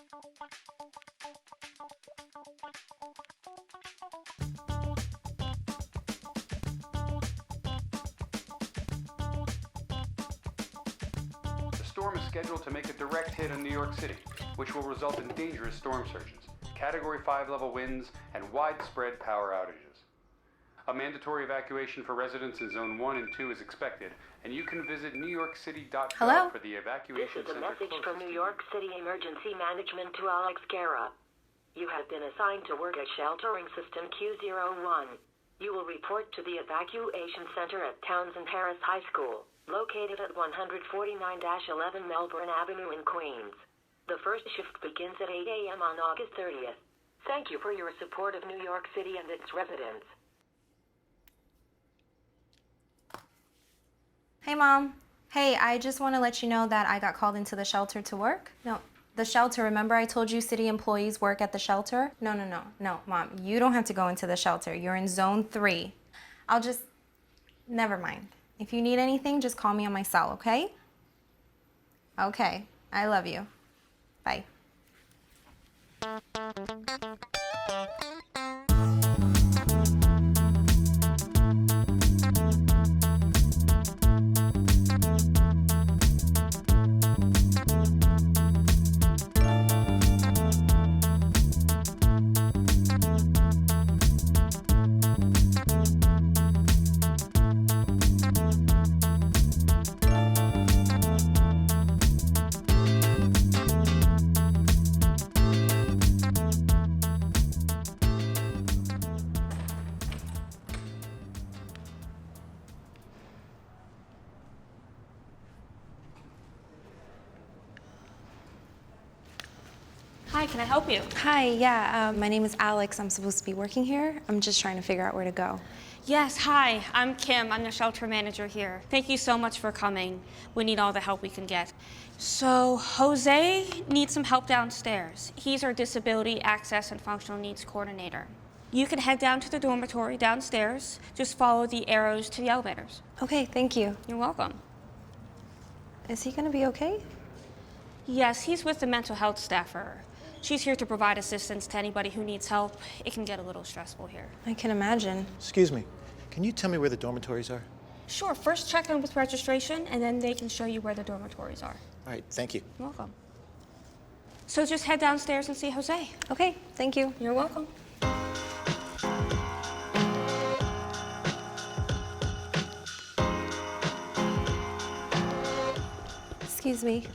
The storm is scheduled to make a direct hit on New York City, which will result in dangerous storm surges, Category 5 level winds, and widespread power outages. A mandatory evacuation for residents in Zone 1 and 2 is expected, and you can visit newyorkcity.gov for the evacuation This is a center message closest from New to York City Emergency Management to Alex Guerra. You have been assigned to work at Sheltering System Q01. You will report to the evacuation center at Townsend Harris High School, located at 149-11 Melbourne Avenue in Queens. The first shift begins at 8 a.m. on August 30th. Thank you for your support of New York City and its residents. Hey, Mom. Hey, I just want to let you know that I got called into the shelter to work. No, the shelter. Remember I told you city employees work at the shelter? No, Mom. You don't have to go into the shelter. You're in Zone 3. Never mind. If you need anything, just call me on my cell, okay? Okay. I love you. Bye. Hi, can I help you? Hi, yeah, my name is Alex. I'm supposed to be working here. I'm just trying to figure out where to go. Yes, hi, I'm Kim. I'm the shelter manager here. Thank you so much for coming. We need all the help we can get. So, Jose needs some help downstairs. He's our Disability Access and Functional Needs Coordinator. You can head down to the dormitory downstairs. Just follow the arrows to the elevators. Okay, thank you. You're welcome. Is he gonna be okay? Yes, he's with the mental health staffer. She's here to provide assistance to anybody who needs help. It can get a little stressful here. I can imagine. Excuse me, can you tell me where the dormitories are? Sure, first check in with registration, and then they can show you where the dormitories are. All right, thank you. You're welcome. So just head downstairs and see Jose. Okay, thank you. You're welcome. Excuse me.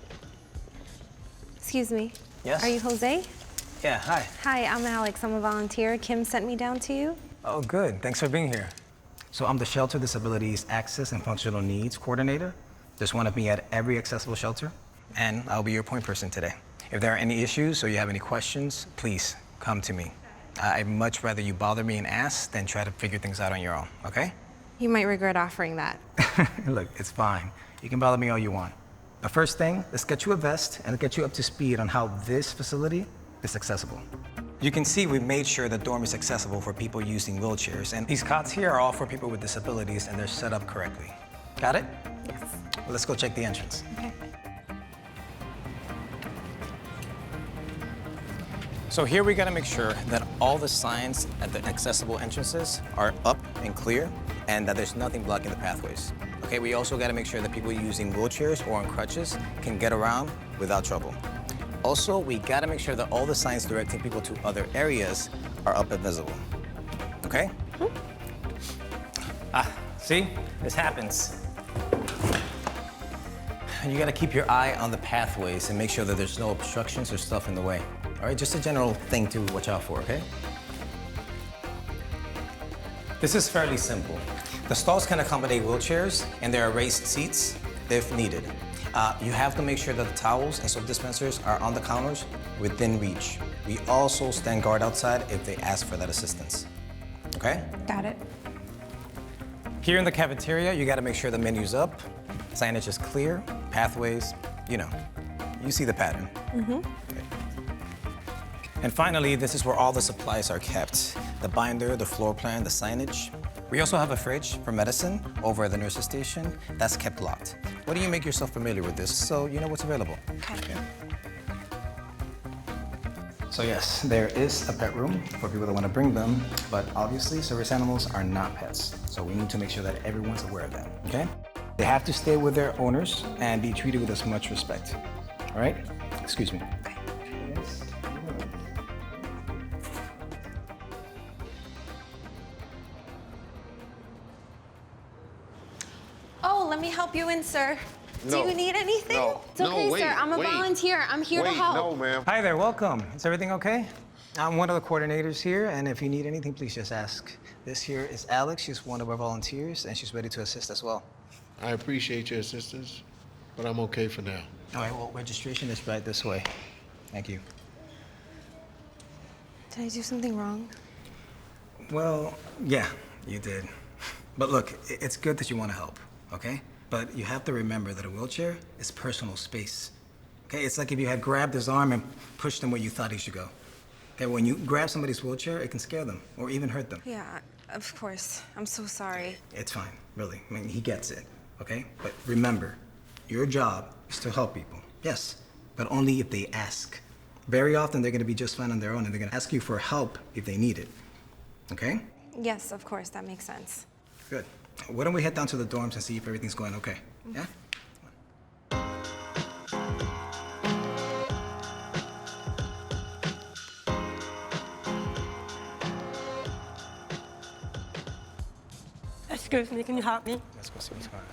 Excuse me. Yes? Are you Jose? Yeah, hi. Hi, I'm Alex. I'm a volunteer. Kim sent me down to you. Oh, good. Thanks for being here. So I'm the Shelter Disabilities Access and Functional Needs Coordinator. There's one of me at every accessible shelter, and I'll be your point person today. If there are any issues or you have any questions, please come to me. I'd much rather you bother me and ask than try to figure things out on your own, okay? You might regret offering that. Look, it's fine. You can bother me all you want. The first thing, let's get you a vest and get you up to speed on how this facility is accessible. You can see we've made sure the dorm is accessible for people using wheelchairs, and these cots here are all for people with disabilities and they're set up correctly. Got it? Yes. Well, let's go check the entrance. Okay. So here we gotta make sure that all the signs at the accessible entrances are up and clear and that there's nothing blocking the pathways. Okay, we also gotta make sure that people using wheelchairs or on crutches can get around without trouble. Also, we gotta make sure that all the signs directing people to other areas are up and visible. Okay? See? This happens. And you gotta keep your eye on the pathways and make sure that there's no obstructions or stuff in the way. All right, just a general thing to watch out for, okay? This is fairly simple. The stalls can accommodate wheelchairs and there are raised seats if needed. You have to make sure that the towels and soap dispensers are on the counters within reach. We also stand guard outside if they ask for that assistance. Okay? Got it. Here in the cafeteria, you gotta make sure the menu's up, signage is clear, pathways, you know, you see the pattern. Okay. And finally, this is where all the supplies are kept. The binder, the floor plan, the signage. We also have a fridge for medicine over at the nurse's station that's kept locked. Why don't you make yourself familiar with this so you know what's available? Okay. So yes, there is a pet room for people that want to bring them, but obviously service animals are not pets. So we need to make sure that everyone's aware of that, okay? They have to stay with their owners and be treated with as much respect, all right? Excuse me. Oh, let me help you in, sir. Do you need anything? No. It's okay, wait, sir. I'm a wait. volunteer. I'm here to Wait, help. no, ma'am. Hi there, welcome. Is everything okay? I'm one of the coordinators here, and if you need anything, please just ask. This here is Alex. She's one of our volunteers, and she's ready to assist as well. I appreciate your assistance, but I'm okay for now. All right, well, registration is right this way. Thank you. Did I do something wrong? Well, yeah, you did. But look, it's good that you want to help, okay? But you have to remember that a wheelchair is personal space. Okay, it's like if you had grabbed his arm and pushed him where you thought he should go. Okay, when you grab somebody's wheelchair, it can scare them or even hurt them. Yeah, of course. I'm so sorry. It's fine, really. I mean, he gets it, okay? But remember, your job is to help people, yes, but only if they ask. Very often, they're gonna be just fine on their own, and they're gonna ask you for help if they need it, okay? Yes, of course. That makes sense. Good. Why don't we head down to the dorms and see if everything's going okay, yeah? Excuse me, can you help me? Let's go see what's going on.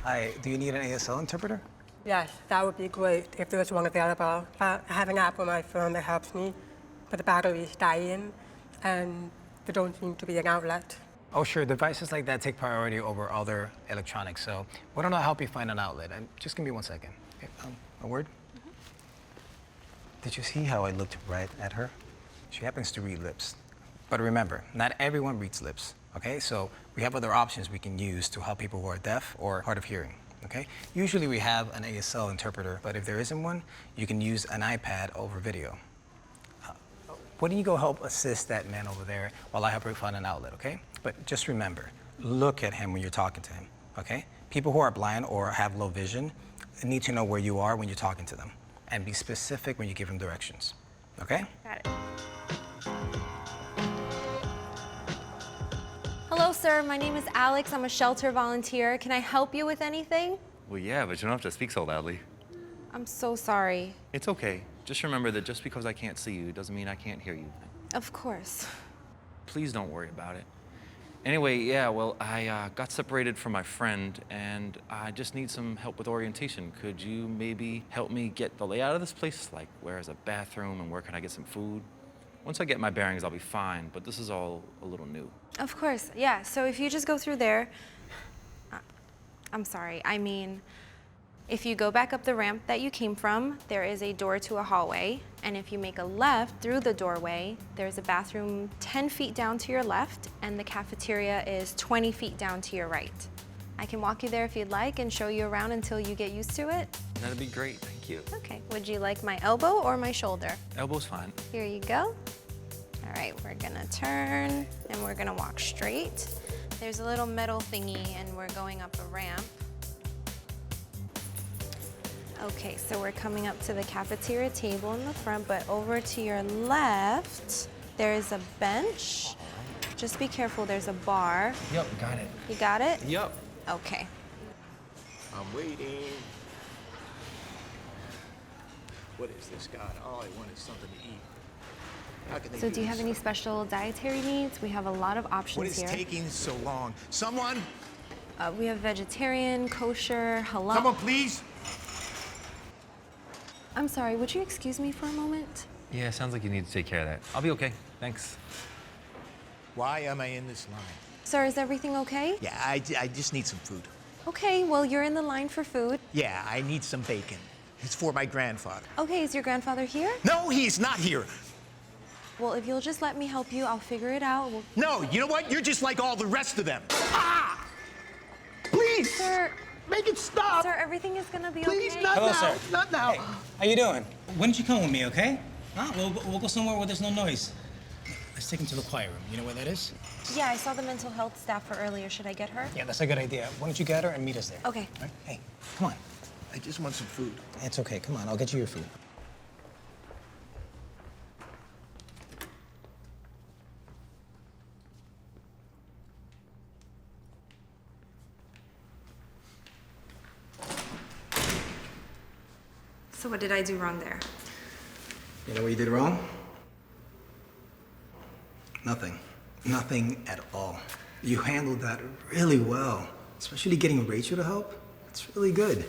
Hi, do you need an ASL interpreter? Yes, that would be great if there was one available. I have an app on my phone that helps me, but the battery is dying, and there don't seem to be an outlet. Oh, sure. Devices like that take priority over other electronics, so why don't I help you find an outlet? And just give me 1 second. Okay, a word? Did you see how I looked right at her? She happens to read lips. But remember, not everyone reads lips, okay? So we have other options we can use to help people who are deaf or hard of hearing, okay? Usually we have an ASL interpreter, but if there isn't one, you can use an iPad over video. Why don't you go help assist that man over there while I help her find an outlet, okay? But just remember, look at him when you're talking to him, okay? People who are blind or have low vision need to know where you are when you're talking to them, and be specific when you give them directions, okay? Got it. Hello, sir. My name is Alex. I'm a shelter volunteer. Can I help you with anything? Well, yeah, but you don't have to speak so loudly. I'm so sorry. It's okay. Just remember that just because I can't see you doesn't mean I can't hear you. Of course. Please don't worry about it. Anyway, yeah, well, I got separated from my friend, and I just need some help with orientation. Could you maybe help me get the layout of this place? Like, where is a bathroom, and where can I get some food? Once I get my bearings, I'll be fine, but this is all a little new. Of course, yeah. So if you just go through there, I'm sorry, I mean, if you go back up the ramp that you came from, there is a door to a hallway. And if you make a left through the doorway, there's a bathroom 10 feet down to your left, and the cafeteria is 20 feet down to your right. I can walk you there if you'd like and show you around until you get used to it. That'd be great, thank you. Okay, would you like my elbow or my shoulder? Elbow's fine. Here you go. All right, we're gonna turn and we're gonna walk straight. There's a little metal thingy and we're going up a ramp. Okay, so we're coming up to the cafeteria table in the front, but over to your left, there's a bench. Just be careful, there's a bar. Yep, got it. You got it? Yep. Okay. I'm waiting. What is this, God? All I want is something to eat. How can they So do you have this? any special dietary needs? We have a lot of options What is here. taking so long? Someone? We have vegetarian, kosher, halal. Someone, please? I'm sorry, would you excuse me for a moment? Yeah, sounds like you need to take care of that. I'll be okay, thanks. Why am I in this line? Sir, is everything okay? Yeah, I just need some food. Okay, well, you're in the line for food. Yeah, I need some bacon. It's for my grandfather. Okay, is your grandfather here? No, he's not here. Well, if you'll just let me help you, I'll figure it out. No, you know what? You're just like all the rest of them. Ah! Please! Sir, Make it stop! sir, everything is gonna be Please, okay. not Hello, now. sir. Not now. Hey, how you doing? Why don't you come with me, okay? Huh? We'll go somewhere where there's no noise. Let's take him to the choir room. You know where that is? Yeah, I saw the mental health staffer earlier. Should I get her? Yeah, that's a good idea. Why don't you get her and meet us there? Okay. All right? Hey, come on. I just want some food. It's okay. Come on, I'll get you your food. What did I do wrong there? You know what you did wrong? Nothing. Nothing at all. You handled that really well, especially getting Rachel to help. It's really good.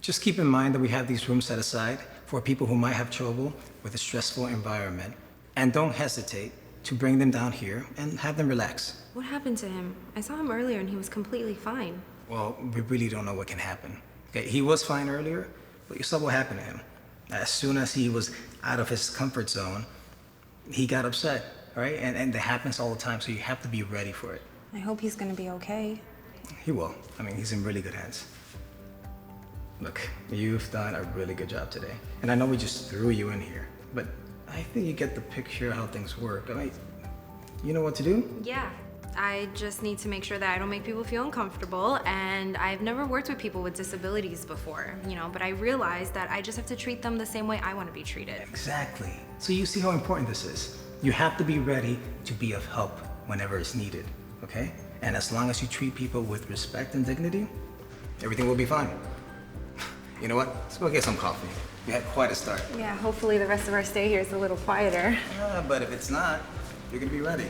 Just keep in mind that we have these rooms set aside for people who might have trouble with a stressful environment. And don't hesitate to bring them down here and have them relax. What happened to him? I saw him earlier and he was completely fine. Well, we really don't know what can happen. Okay, he was fine earlier, but you saw what happened to him. As soon as he was out of his comfort zone, he got upset, all right? And that happens all the time, so you have to be ready for it. I hope he's gonna be okay. He will. I mean, he's in really good hands. Look, you've done a really good job today. And I know we just threw you in here, but I think you get the picture of how things work. I mean, you know what to do? Yeah, I just need to make sure that I don't make people feel uncomfortable, and I've never worked with people with disabilities before, but I realized that I just have to treat them the same way I want to be treated. Exactly. So you see how important this is. You have to be ready to be of help whenever it's needed, okay? And as long as you treat people with respect and dignity, everything will be fine. You know what? Let's go get some coffee. You had quite a start. Yeah, hopefully the rest of our stay here is a little quieter. But if it's not, you're gonna be ready.